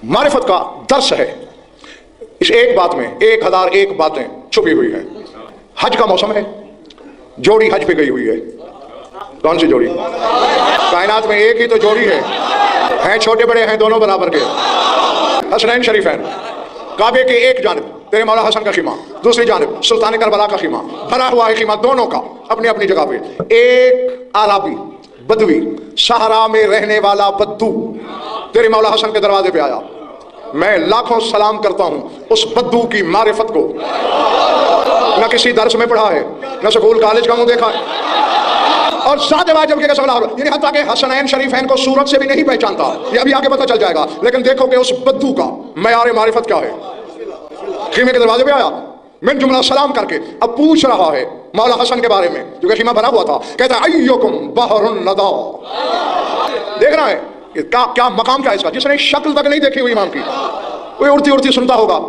معرفت کا درس ہے. اس ایک بات میں 1001 باتیں چھپی ہوئی ہیں. حج کا موسم ہے، جوڑی حج پہ گئی ہوئی ہے. کون سی جوڑی؟ کائنات میں ایک ہی تو جوڑی ہے، ہیں چھوٹے بڑے ہیں دونوں برابر کے. حسنین شریفین، کعبے کے ایک جانب تیرے مولا حسن کا خیمہ، دوسری جانب سلطان کربلا کا خیمہ، بھرا ہوا ہے خیمہ دونوں کا اپنی اپنی جگہ پہ. ایک عربی بدوی صحرا میں رہنے والا بدو تیرے مولا حسن کے دروازے پہ آیا. میں لاکھوں سلام کرتا ہوں اس بدو کی معرفت کو. نہ کسی درس میں پڑھا ہے، نہ سکول کالج کا منہ دیکھا ہے، اور ذات واجب کے سوال یعنی حتیٰ کہ حسنین شریفین کو صورت سے بھی نہیں پہچانتا. یہ ابھی آگے پتہ چل جائے گا. لیکن دیکھو کہ اس بدو کا معیار معرفت کیا ہے. خیمے کے دروازے پہ آیا، من جملہ سلام کر کے اب پوچھ رہا ہے مولا حسن کے بارے میں جو کہ خیمہ بھرا ہوا تھا. کہتا ہے ایکم بحر الندی. دیکھ رہا ہے کیا مقام کیا ہے اس کا، جس نے شکل تک نہیں دیکھی ہوئی امام کی. کوئی اڑتی اڑتی سنتا ہوگا.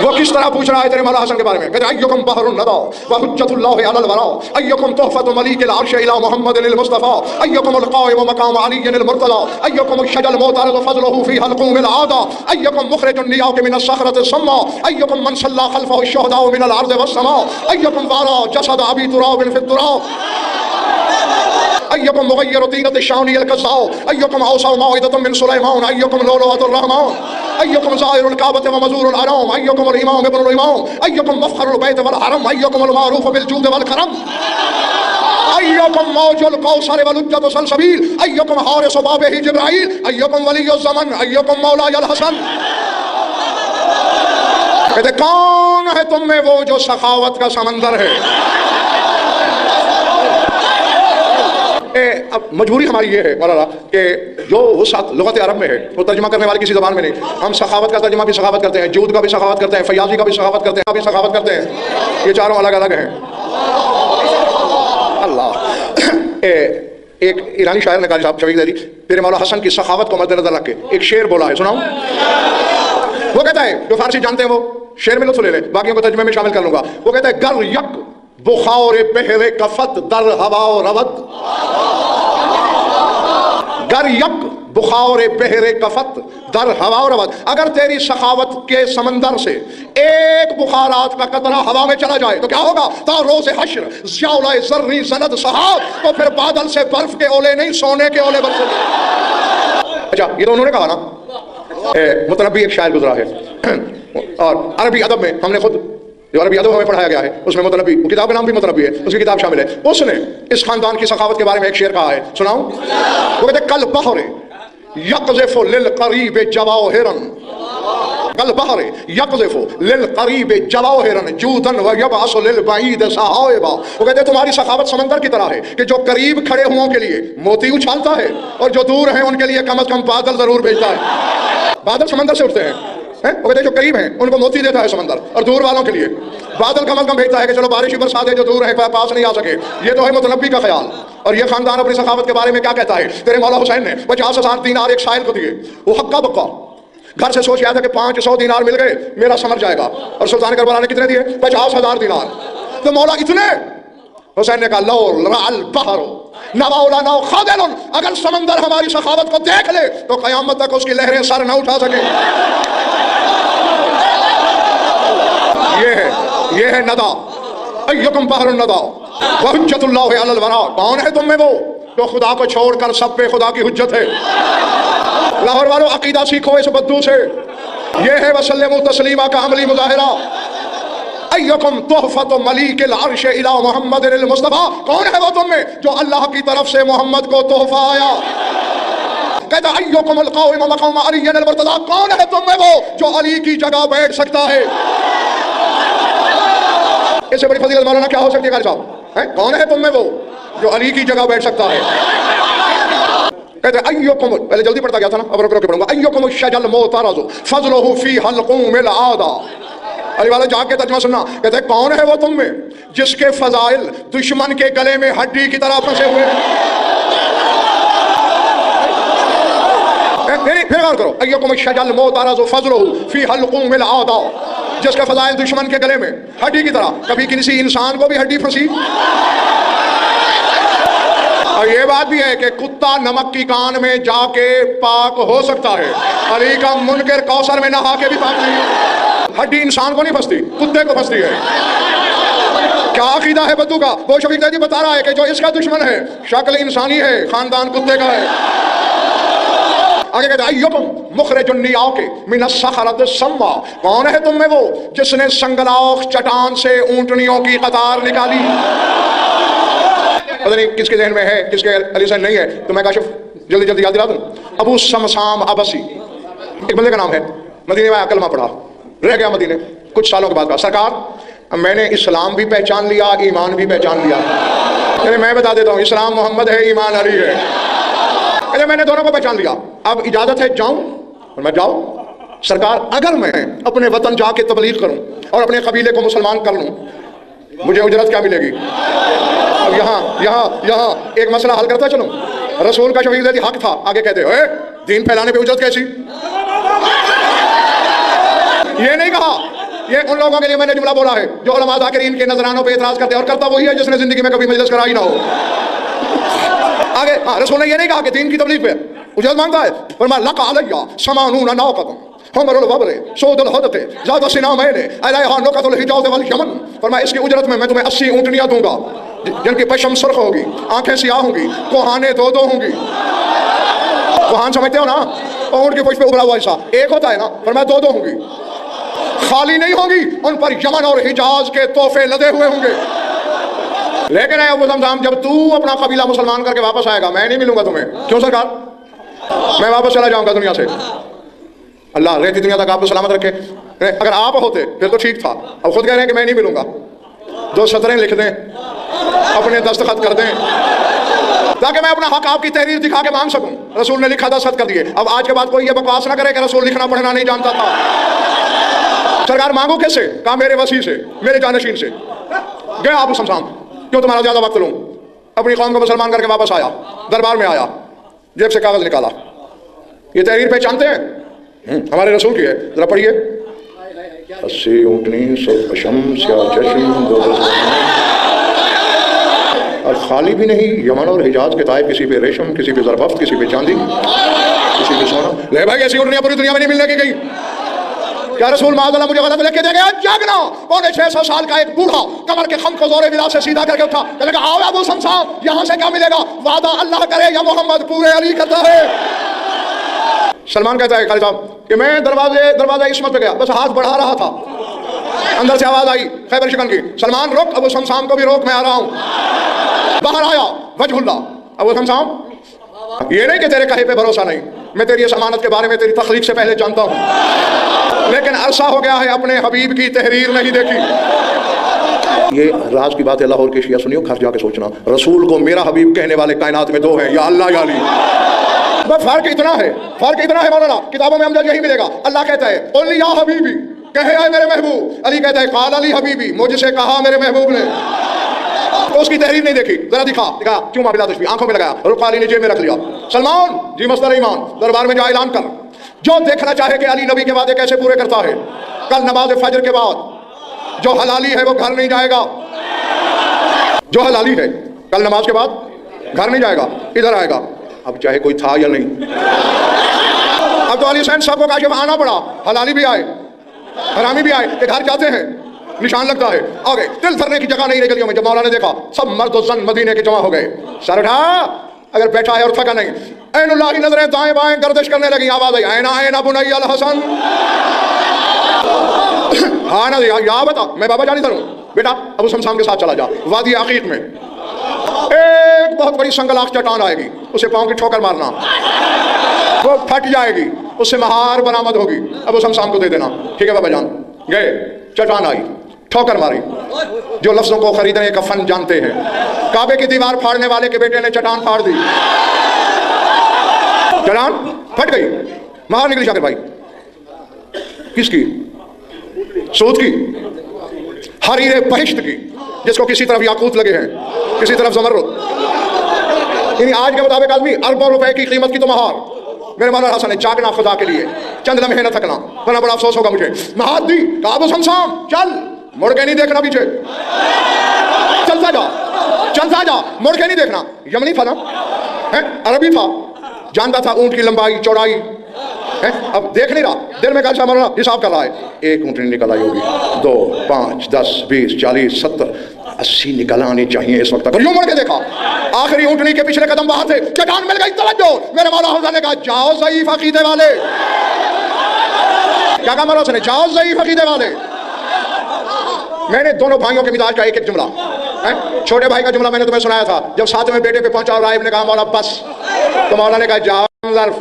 وہ کس طرح پوچھ رہا ہے تیرے مولا حسن کے بارے میں. کہتا ہے ایکم بحر الندی وحجۃ اللہ علی الورا ایکم تحفۃ ملیک العرش الی محمد المصطفى ایکم القائم مقام علی المرتضی ایکم الشجر المعترض فضله فی حلقوم العاده ایکم مخرج النیاق من الصخرة الصماء ایکم من صلی خلفه الشهداء من الارض والسماء ایکم وارى جسد ابی تراب فی التراب ایکم مغیر طینۃ الشانی الکذاب ایکم اوصى موعظة من سلیمان ایکم لؤلؤة الرحمن ایکم زائر الکعبۃ ومزور الحرام ایکم الامام ابن الامام ایکم مفخر البیت والحرم ایکم المعروف بالجود والکرم ایکم موج الکوثر ولجۃ سلسبیل ایکم حارس بابہ جبرائیل ایکم ولی الزمن ایکم مولاي الحسن. کہتے کون ہے تم میں وہ جو سخاوت کا سمندر ہے. اب مجبوری ہماری یہ ہے مولانا کہ جو وسعت لغت عرب میں ہے وہ ترجمہ کرنے والی کسی زبان میں نہیں. ہم سخاوت کا ترجمہ بھی سخاوت کرتے ہیں، جود کا بھی سخاوت کرتے ہیں، فیاضی کا بھی سخاوت کرتے ہیں، سخاوت کرتے ہیں. یہ چاروں الگ الگ ہیں. اللہ ایک ایرانی شاعر نے کہا شفیق زیدی تیرے مولا حسن کی سخاوت کو مد نظر رکھ کے ایک شعر بولا ہے، سناؤں؟ وہ کہتا ہے، جو فارسی جانتے ہیں وہ شعر میں لطف لے لیں، باقیوں کو ترجمے میں شامل کر لوں گا. وہ کہتا ہے گر یک بخار بحر کفت در ہوا و رود گر یک بخار بحر کفت در ہوا و رود. اگر تیری سخاوت کے سمندر سے ایک بخارات کا قطرہ ہوا میں چلا جائے تو کیا ہوگا؟ تا روز حشر ضیاء ذرّی زند سحاب. تو پھر بادل سے برف کے اولے نہیں، سونے کے اولے برسیں گے. اچھا یہ تو انہوں نے کہا نا. متنبی ایک شاعر گزرا ہے اور عربی ادب میں ہم نے خود جو عربی ادب ہمیں پڑھایا گیا ہے اس میں متنبی، وہ کتاب کا نام بھی متنبی ہے، اس کی کتاب شامل ہے. اس نے اس خاندان کی سخاوت کے بارے میں ایک شعر کہا ہے، سناؤں؟ وہ کہتے ہیں کل بحر یقذف للقریب جواہرا کل بحر یقذف للقریب جواہرا جودا ویبعث للبعید صحائبا. وہ کہتے ہیں تمہاری سخاوت سمندر کی طرح ہے کہ جو قریب کھڑے ہوں کے لیے موتی اچھالتا ہے اور جو دور ہیں ان کے لیے کم از کم بادل ضرور بھیجتا ہے. بادل سمندر سے اٹھتے ہیں. وہ کہتے ہیں جو قریب ہیں ان کو موتی دیتا ہے سمندر، اور دور والوں کے لیے بادل کم از کم بھیجتا ہے کہ چلو بارش برسات ہے، جو دور ہیں پاس نہیں آ سکے. یہ تو ہے متنبی کا خیال. اور یہ خاندان اپنی سخاوت کے بارے میں کیا کہتا ہے؟ تیرے مولا حسین نے 50,000 دینار ایک سائل کو دیے. وہ حقہ بقا گھر سے سوچ رہا تھا کہ 500 دینار مل گئے میرا سمر جائے گا. اور سلطان کربلا نے کتنے دیے؟ 50,000 دینار. تو مولا اتنے. حسین نے کہا لو رأى البحر نواولنا خادل. اگر سمندر ہماری سخاوت کو دیکھ لے تو قیامت تک اس کی لہریں سر نہ اٹھا سکیں. یہ ہے ندا. ایکم بحر الندی وحجۃ اللہ علی الورا. کون ہے تم میں وہ جو خدا کو چھوڑ کر سب پہ خدا کی حجت ہے؟ لاہور والوں عقیدہ سیکھو اس بدو سے. یہ ہے وسلموا تسلیما کا عملی مظاہرہ. ایکم تحفۃ ملیک العرش الی محمد المصطفی. کون ہے وہ تم میں جو اللہ کی طرف سے محمد کو تحفہ آیا؟ کہتا ایکم القائم مقام علی المرتضی. کون ہے تم میں وہ جو علی کی جگہ بیٹھ سکتا ہے؟ اس سے بڑی فضیلت مولانا کیا ہو سکتی ہے قاری صاحب؟ کون ہے تم میں وہ جو علی کی جگہ بیٹھ سکتا ہے؟ کہتے ہیں ایکم، پہلے جلدی پڑھتا گیا تھا نا، اب روک کے پڑھوں گا. ایکم الشجر المعترض فضلہ فی حلقوم العادہ. علی والا جا کے ترجمہ سننا. کہتے ہیں کون ہے وہ تم میں جس کے فضائل دشمن کے گلے میں ہڈی کی طرح پھنسے ہوئے ہیں. پھر غور کرو. ایکم الشجر المعترض فضلہ فی حلقوم العادہ. جس کا فضائل دشمن کے گلے میں ہڈی کی طرح. کبھی کسی انسان کو بھی ہڈی پھنسی؟ اور یہ بات بھی ہے کہ کتا نمک کی کان میں جا کے پاک ہو سکتا ہے، علی کا منکر کوثر میں نہا کے بھی پاک نہیں ہے۔ ہڈی انسان کو نہیں پھنستی، کتے کو پھنستی ہے۔ کیا عقیدہ ہے بدو کا؟ وہ شفیق زیدی بتا رہا ہے کہ جو اس کا دشمن ہے شکل انسانی ہے، خاندان کتے کا ہے۔ آگے کہتا ہے ایکم مخرج النیاء کے من الصخرۃ السما، کون ہے تم میں وہ جس نے سنگلاخ چٹان سے اونٹنیوں کی قطار نکالی؟ پتہ نہیں کس کے ذہن میں ہے، کس کے علی ذہن نہیں ہے، تو میں کاشف جلدی جلدی یاد دلا دوں۔ ابو سمسام ابسی ایک بندے کا نام ہے، مدینے میں کلمہ پڑھا، رہ گیا مدینے، کچھ سالوں کے بعد کہا سرکار میں نے اسلام بھی پہچان لیا، ایمان بھی پہچان لیا۔ یعنی میں بتا دیتا ہوں، اسلام محمد ہے، ایمان علی ہے۔ یعنی میں نے دونوں کو پہچان لیا، اب اجازت ہے جاؤں؟ اور میں جاؤ سرکار اگر میں اپنے وطن جا کے تبلیغ کروں اور اپنے قبیلے کو مسلمان کر لوں مجھے اجرت کیا ملے گی؟ اب یہاں ایک مسئلہ حل کرتا چلوں، رسول کا شفیق زیدی حق تھا، آگے کہتے اے دین پھیلانے پہ اجرت کیسی؟ یہ نہیں کہا، یہ ان لوگوں کے لیے میں نے جملہ بولا ہے جو علماء ذاکرین کے نذرانوں پہ اعتراض کرتے ہیں، اور کرتا وہی ہے جس نے زندگی میں کبھی مجلس کرا ہی نہ ہو۔ آگے رسول نے یہ نہیں کہا کہ دین کی تبلیغ پہ اجرت مانگتا ہے، فرمایا لک علیہ ثمانون ناقۃ حمر الوبر سود الحدق ذات سنامین علیہا نقط الحجاز والیمن، فرمایا اس کی اجرت میں تمہیں 80 اونٹنیاں دوں گا جن کی پشم سرخ ہوگی، آنکھیں سیاہ ہوں گی، کوہانے دو ہوں گی۔ کوہان سمجھتے ہو نا، اونٹ کی پشت پہ ابھرا ہوا حصہ ایک ہوتا ہے نا، فرمایا دو ہوں گی، خالی نہیں ہوں گی، ان پر یمن اور حجاز کے تحفے لدے ہوئے ہوں گے۔ لیکن اے ابو زمزم جب تو اپنا قبیلہ مسلمان کر کے واپس آئے گا میں نہیں ملوں گا تمہیں۔ کیوں سرکار؟ میں واپس چلا جاؤں گا دنیا سے۔ اللہ رہتی دنیا تک آپ کو سلامت رکھے۔ اگر آپ ہوتے پھر تو ٹھیک تھا، اب خود کہہ رہے ہیں کہ میں نہیں ملوں گا۔ 2 سطریں لکھ دیں، اپنے دستخط کر دیں تاکہ میں اپنا حق آپ کی تحریر دکھا کے مانگ سکوں۔ رسول نے لکھا دستخط کر دیے، اب آج کے بعد کوئی یہ بکواس نہ کرے کہ رسول لکھنا پڑھنا نہیں جانتا تھا۔ سرکار مانگو کس سے؟ کہا میرے وسیع سے، میرے جانشین سے۔ گیا ابو سمسام، کیوں تمہارا زیادہ وقت لوں؟ اپنی قوم کو مسلمان کر کے واپس آیا، دربار میں آیا، جیب سے کاغذ نکالا، یہ تحریر پہچانتے ہیں؟ ہمارے رسول کی ہے، ذرا پڑھیے۔ 80 اونٹنی، 100 پشم، سیاہ چشم، 2 اور خالی بھی نہیں، یمن اور حجاز کے تائب، کسی پہ ریشم، کسی پہ زربفت، کسی پہ چاندی، کسی پہ سونا۔ لے بھائی ایسی اونٹنیاں پوری دنیا میں نہیں ملنے کی گئی۔ کیا رسول معاذ اللہ مجھے غلط لکھ کے دے گیا؟ جاگنا، 650 سال کا ایک بوڑھا کمر کے خم کو زور ولا سے سیدھا کر کے اٹھا، کہنے لگا آؤ ابو سمسام، یہاں سے کیا ملے گا؟ وعدہ اللہ کرے یا محمد پورے علی کرتا ہے۔ سلمان کہتا ہے خالد صاحب کہ میں دروازہ عصمت پہ گیا، بس ہاتھ بڑھا رہا تھا، اندر سے آواز آئی خیبر شکن کی، سلمان روک، ابو سمسام کو بھی روک، میں آ رہا ہوں۔ باہر آیا وجہ اللہ، ابو سمسام یہ نہیں کہ تیرے کہے پہ بھروسہ نہیں، میں تیری اس امانت کے بارے میں تیری تخلیق سے پہلے جانتا ہوں، لیکن عرصہ ہو گیا ہے اپنے حبیب کی تحریر نہیں دیکھی۔ یہ راز کی بات ہے، لاہور کے شیعہ سنیو، گھر جا کے سوچنا، رسول کو میرا حبیب کہنے والے کائنات میں 2 ہیں، یا اللہ یا علی۔ بس فرق اتنا ہے مولانا، کتابوں میں ہم یہی ملے گا، اللہ کہتا ہے قل یا حبیبی، کہے اے میرے محبوب، علی کہتا ہے قال علی حبیبی، مجھ سے کہا میرے محبوب نے۔ تو اس کی تحریر نہیں دیکھی، ذرا دکھا کیوں بلا تشبیہ، آنکھوں میں لگایا، رخ علی نے جیب میں رکھ لیا۔ سلمان جی مصدر ایمان، دربار میں جا اعلان کر، جو دیکھنا چاہے کہ علی نبی کے وعدے کیسے پورے کرتا ہے، کل نماز فجر کے بعد جو حلالی ہے وہ گھر نہیں جائے گا، جو حلالی ہے کل نماز کے بعد گھر نہیں جائے گا، ادھر آئے گا۔ اب چاہے کوئی تھا یا نہیں، اب تو علی حسین صاحب کو کاشف آنا پڑا، حلالی بھی آئے حرامی بھی آئے کہ گھر جاتے ہیں، نشان لگتا ہے۔ آگے دل دھرنے کی جگہ نہیں رہ گلیوں میں، جب مولا نے دیکھا سب مرد و زن مدینے کے جمع ہو گئے، سر اٹھا، اگر بیٹھا ہے اور تھکا نہیں، عین اللہ کی نظریں دائیں بائیں گردش کرنے لگی، آواز آئی عین عین بنی الحسن، ہاں نا یا بتا میں بابا جانی دھروں، بیٹا ابو سمسام کے ساتھ چلا جا۔ وادی عقیق میں ایک بہت بڑی سنگلاخ چٹان آئے گی، اسے پاؤں کی ٹھوکر مارنا، وہ پھٹ جائے گی، اس سے مہار برآمد ہوگی، ابو سمسام کو دے دینا۔ ٹھیک ہے بابا جان، گئے، چٹان آئی، ٹھوکر ماری، جو لفظوں کو خریدنے کا فن جانتے ہیں، کعبے کی دیوار پھاڑنے والے کے بیٹے نے چٹان پھاڑ دی، چٹان پھٹ گئی، مہار نکلی شاکر بھائی، کس کی؟ سود کی، حریر بہشت کی، جس کو کسی طرف یاقوت لگے ہیں، کسی طرف زمرد، یعنی آج کے مطابق آدمی اربوں روپے کی قیمت کی تو مہار۔ میرے مولانا حسن نے جاگنا خدا کے لیے، چند لمحے نہ تھکنا ورنہ بڑا افسوس ہوگا مجھے، مہار دی، کہا ابو سمسام چل، مڑ کے نہیں دیکھنا پیچھے، چلتا جا، چلتا جا، مڑ کے نہیں دیکھنا. یمنی تھا نا، عربی تھا، جانتا تھا اونٹ کی لمبائی چوڑائی. اب دیکھ نہیں رہا، دل میں کہا مولانا حساب کر رہا ہے. ایک اونٹنی نکل آئی ہوگی، 2 5 10 20 40 70 80 نکل آنی چاہیے اس وقت تک. یوں مڑ کے دیکھا، آخری اونٹنی کے پچھلے قدم وہاں تھے. چٹان مل گئی، توجہ. میرے مولا حسن نے کہا جاؤ ضعیف عقیدے والے. کیا کہا مولا حسن نے؟ جاؤ ضعیف عقیدے والے. میں نے دونوں بھائیوں کے مزاج کا ایک ایک جملہ، چھوٹے بھائی کا جملہ میں نے تمہیں سنایا تھا جب 7ویں بیٹے پہ پہنچا اور راہب نے کہا مولا بس، تو مولا نے کہا جاؤ ظرف.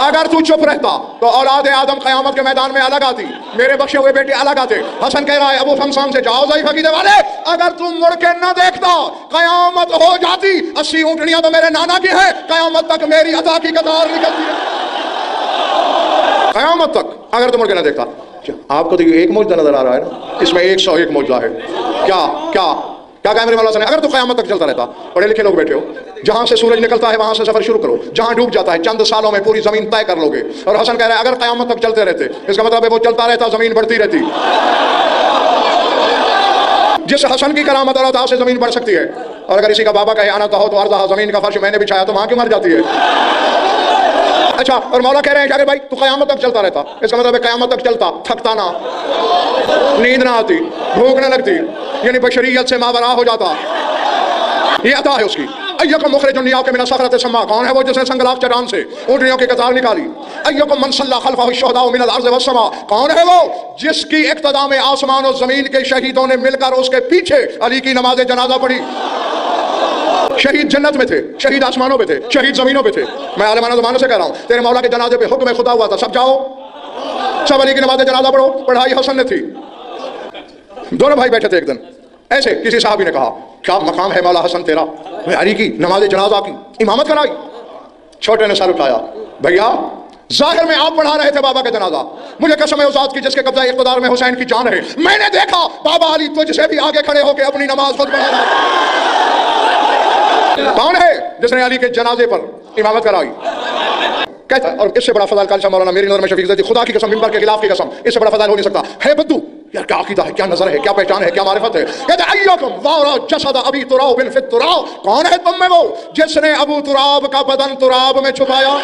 اگر تو چپ رہتا تو اولاد آدم قیامت کے میدان میں الگ آتی، میرے بخشے ہوئے بیٹے الگ آتے. حسن کہہ رہا ہے ابو خمسام سے جاؤ ضعیف عقیدے والے، اگر تم مڑ کے نہ دیکھتا قیامت ہو جاتی. 80 اونٹنیاں تو میرے نانا کی ہیں، قیامت تک میری عطا کی قطار نکلتی ہے. قیامت تک اگر تم مڑ کے نہ دیکھتا. آپ کو تو یہ ایک معجزہ نظر آ رہا ہے نا، اس میں 101 معجزہ ہے. کیا کیا کیا کہا میرے مولا حسن نے؟ اگر تو قیامت تک چلتا رہتا. پڑھے لکھے لوگ بیٹھے ہو، جہاں سے سورج نکلتا ہے وہاں سے سفر شروع کرو، جہاں ڈوب جاتا ہے چند سالوں میں پوری زمین طے کر لو گے. اور حسن کہہ رہا ہے اگر قیامت تک چلتے رہتے، اس کا مطلب ہے وہ چلتا رہتا زمین بڑھتی رہتی. جس حسن کی کرامت اور عطا سے زمین بڑھ سکتی ہے. اور اگر اسی کا بابا کہے انا تو ارضا، زمین کا فرش میں نے بچھایا تو وہاں کیوں مر جاتی ہے؟ اچھا، اور مولا کہہ رہے ہیں کہ اگر بھائی تو قیامت تک چلتا رہتا، اس کا مطلب ہے قیامت تک چلتا، تھکتا نہ، نیند نہ آتی، بھوک نہ لگتی، یعنی بشریت سے ماورا ہو جاتا. یہ عطا ہے اس کی. ایکم مخرج النیاق من الصخرۃ السماء، کون ہے وہ جس نے سنگلاخ چٹان سے اونٹنیوں کی قطار نکالی. ایکم من صلی خلفہ الشہداء من الارض والسماء، کون ہے وہ جس کی اقتداء میں آسمان و زمین کے شہیدوں نے مل کر اس کے پیچھے علی کی نماز جنازہ پڑھی. شہید جنت میں تھے، شہید آسمانوں پہ تھے، شہید زمینوں پہ تھے. میں عالمانہ زمانوں سے کہہ رہا ہوں، تیرے مولا کے جنازے پہ حکم خدا ہوا تھا سب جاؤ، سب علی کی نماز جنازہ پڑھو. پڑھائی حسن نے تھی. دونوں بھائی بیٹھے تھے ایک دن، ایسے کسی صحابی نے کہا کیا مقام ہے مولا حسن تیرا، میں علی کی نماز جنازہ کی امامت کرائی. چھوٹے نے سر اٹھایا، بھیا ظاہر میں آپ پڑھا رہے تھے بابا کا جنازہ، مجھے قسم ہے اس ذات کی جس کے قبضہ اقتدار میں حسین کی جان ہے، میں نے دیکھا بابا علی تجھ سے بھی آگے کھڑے ہو کے اپنی نماز خود پڑھا رہا. کون ہے جس نے علی کے جنازے پر امامت کرائی؟ کہتا ہے، اور اس سے بڑا فضل کالشاہ مولانا میری نظر میں شفیق زیدی، خدا کی قسم ممبر کے خلاف کی قسم، اس سے بڑا فضل ہو نہیں سکتا. ہے بدو یار، کیا عقیدہ ہے، کیا نظر ہے، کیا پہچان ہے، کیا معرفت ہے. کہتا ہے ایکم وارا جسد ابی تراب فی التراب، کون ہے تم میں وہ جس نے ابو تراب کا بدن تراب میں چھپایا.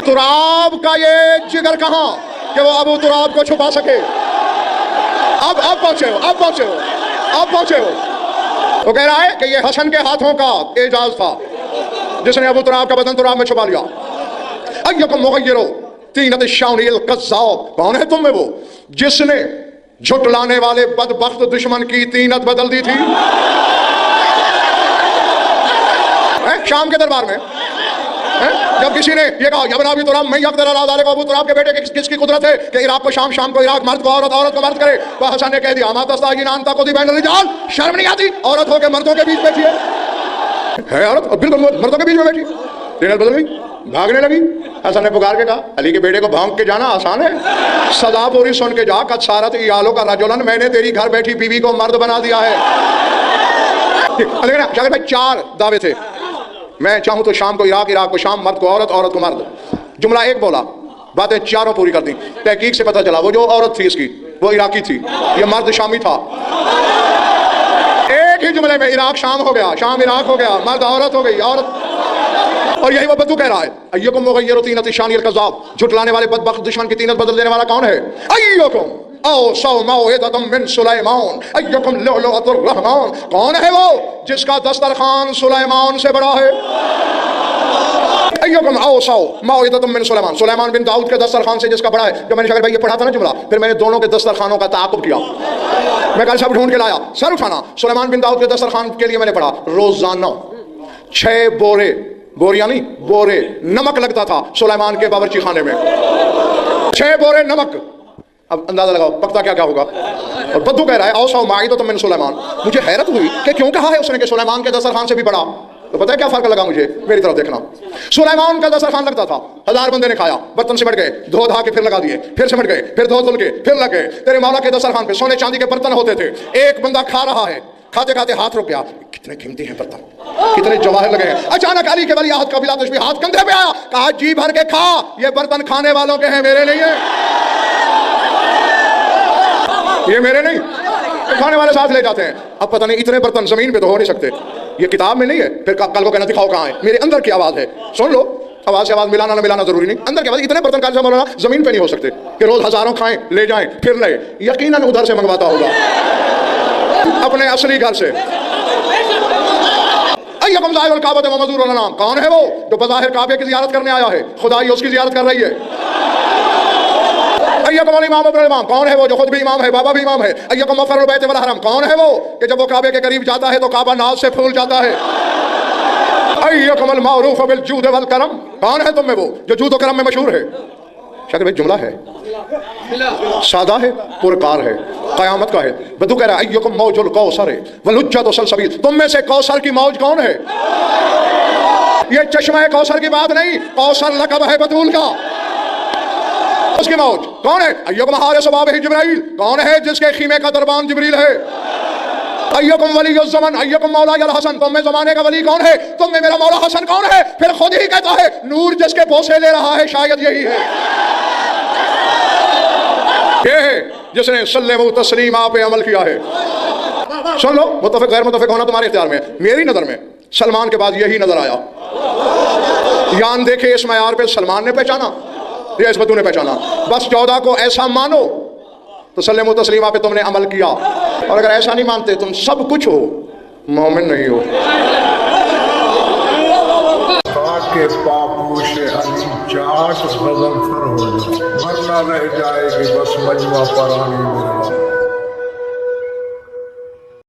تراب کا یہ جگر کہاں کہ وہ ابو تراب کو چھپا سکے. اب پہنچے ہو، اب پہنچے ہو، اب پہنچے ہو. وہ کہہ رہا ہے کہ یہ حسن کے ہاتھوں کا اعجاز تھا جس نے ابو تراب کا بدن تراب میں چھپا لیا. ایکم مغیرو طینۃ الشاؤنی القذاب، کون ہے تم میں وہ جس نے جھٹلانے والے بدبخت دشمن کی طینت بدل دی تھی. شام کے دربار میں جب کسی نے یہ کہا یا ابن ابی تراب میں یقدر علی ذلک، ابو تراب کے بیٹے کس کی قدرت ہے کہ عراق کو شام، شام کو عراق، مرد کو عورت، عورت کو مرد کرے. تو حسن نے کہہ دیا اما تستحیین ان تقعدی بین الرجال، شرم نہیں آتی عورت ہو کے مردوں کے بیچ بیٹھی ہے عورت، اور بالکل مردوں کے بیچ میں بیٹھی. ٹرینر بدل گئی، بھاگنے لگی. حسن نے پکار کے کہا علی کے بیٹے کو بھونک کے جانا آسان ہے، سزا پوری سن کے جا. قد صارت عیالک کا رجلا، میں نے تیری گھر بیٹھی بیوی کو مرد بنا دیا ہے. جاگر بھائی 4 دعوے تھے، میں چاہوں تو شام کو عراق، عراق کو شام، مرد کو عورت، عورت کو مرد. جملہ ایک بولا، باتیں 4 پوری کر دیں. تحقیق سے پتہ چلا وہ جو عورت تھی اس کی وہ عراقی تھی، یہ مرد شامی تھا. ایک ہی جملے میں عراق شام ہو گیا، شام عراق ہو گیا، مرد عورت ہو گئی، عورت. اور یہی وہ بدو کہہ رہا ہے ایکم مغیر طینۃ الشانی القذاب، جھٹلانے والے بدبخت دشمن کی طینت بدل دینے والا کون ہے. ایکم اوصى موعظة من سلیمان، ایکم لؤلؤۃ الرحمن، کون ہے وہ جس کا دسترخوان سلیمان سے بڑا ہے. ایکم اوصى موعظة من سلیمان، سلیمان بن داؤد کے دسترخوان سے جس کا بڑا ہے. جب میں نے شاگرد بھائی یہ پڑھا تھا نا جملہ، پھر میں نے دونوں کے دسترخوانوں کا تعاقب کیا. میں کل سب ڈھونڈ کے لایا، سر اٹھانا. سلیمان بن داؤد کے دسترخوان کے لیے میں نے پڑھا روزانہ 6 بورے، بوریاں نہیں بورے نمک لگتا تھا سلیمان کے باورچی خانے میں. 6 بورے نمک. اب اندازہ لگاؤ پکتا کیا ہوگا. اور بدو کہہ رہا ہے اوصى موعظة من سلیمان. مجھے حیرت ہوئی کہ کیوں کہا ہے اس نے کہ سلیمان کے دسترخوان سے بھی بڑا. تو پتہ ہے کیا فرق لگا مجھے، میری طرف دیکھنا. سلیمان کا دسترخوان لگتا تھا، 1000 بندے نے کھایا، برتن سمٹ گئے، دھو دھا کے پھر لگا دیے، پھر سمٹ گئے، پھر دھو دھل کے پھر لگ گئے. تیرے مولا کے دسترخوان پہ سونے چاندی کے برتن ہوتے تھے. ایک بندہ کھا رہا ہے، کھاتے کھاتے ہاتھ رک گیا، کتنے قیمتی ہیں برتن، کتنے جواہر لگے ہیں. اچانک علی کے ولی عہد کا بلا تشبیہ ہاتھ کندھے پہ آیا، کہا جی بھر کے کھا، یہ برتن کھانے والوں کے ہیں، میرے نہیں ہیں، یہ میرے نہیں. کھانے والے ساتھ لے جاتے ہیں. اب پتہ نہیں اتنے برتن زمین پہ تو ہو نہیں سکتے, یہ کتاب میں نہیں ہے, پھر کل کو کہنا دکھاؤ کہاں ہے, میرے اندر کی آواز ہے, سن لو. آواز سے آواز ملانا نہ ملانا ضروری نہیں, اندر کی آواز. اتنے برتن کا مولانا زمین پہ نہیں ہو سکتے کہ روز ہزاروں کھائیں لے جائیں پھر لے, یقیناً ادھر سے منگواتا ہوگا اپنے اصلی گھر سے. ایکم زائر الکعبۃ ومزور الانام, کون ہے وہ جو بظاہر کعبے کی زیارت کرنے آیا ہے, خدائی اس کی زیارت کر رہی ہے. ایکم الامام ابن الامام, کون ہے وہ جو خود بھی امام ہے بابا بھی امام ہے. ایکم مفر البیت والحرم, کون ہے وہ کہ جب وہ کعبے کے قریب جاتا ہے تو کعبہ ناز سے پھول جاتا ہے. ایکم المعروف بالجود والکرم, کون ہے تم میں وہ جو جود و کرم میں مشہور ہے. شاکر بھائی جملہ ہے, سادہ ہے, پرکار ہے, قیامت کا ہے. بدو کہہ رہا ہے ایکم موج الکوثر والحجۃ سلسبیل, تم میں سے کوثر کی موج کون ہے. یہ چشمہ کوثر کی بات نہیں, کوثر لقب ہے بطول کا, اس کی موج کون ہے. ایکم حارس بابہ جبرائیل, کون ہے جس کے خیمے کا دربان جبریل ہے. ایکم ولی الزمن ایکم مولا الحسن, تم میں زمانے کا ولی کون ہے, تم میں میرا مولا حسن کون ہے. پھر خود ہی کہتا ہے نور جس کے بوسے لے رہا ہے شاید یہی ہے. یہ ہے جس نے سلم و تسلیم آپ پہ عمل کیا ہے. سن لو, متفق غیر متفق ہونا تمہارے اختیار میں. میری نظر میں سلمان کے بعد یہی نظر آیا. یان دیکھے اس معیار پہ سلمان نے پہچانا یا اس بدو نے پہچانا. بس 14 کو ایسا مانو تو سلم و تسلیمہ پہ تم نے عمل کیا, اور اگر ایسا نہیں مانتے تم سب کچھ ہو, مومن نہیں ہو. کے پاپوش علی چاٹ غضنفر ہو جائے, ورنہ رہ جائے گی بس مجمع پرانی میرا.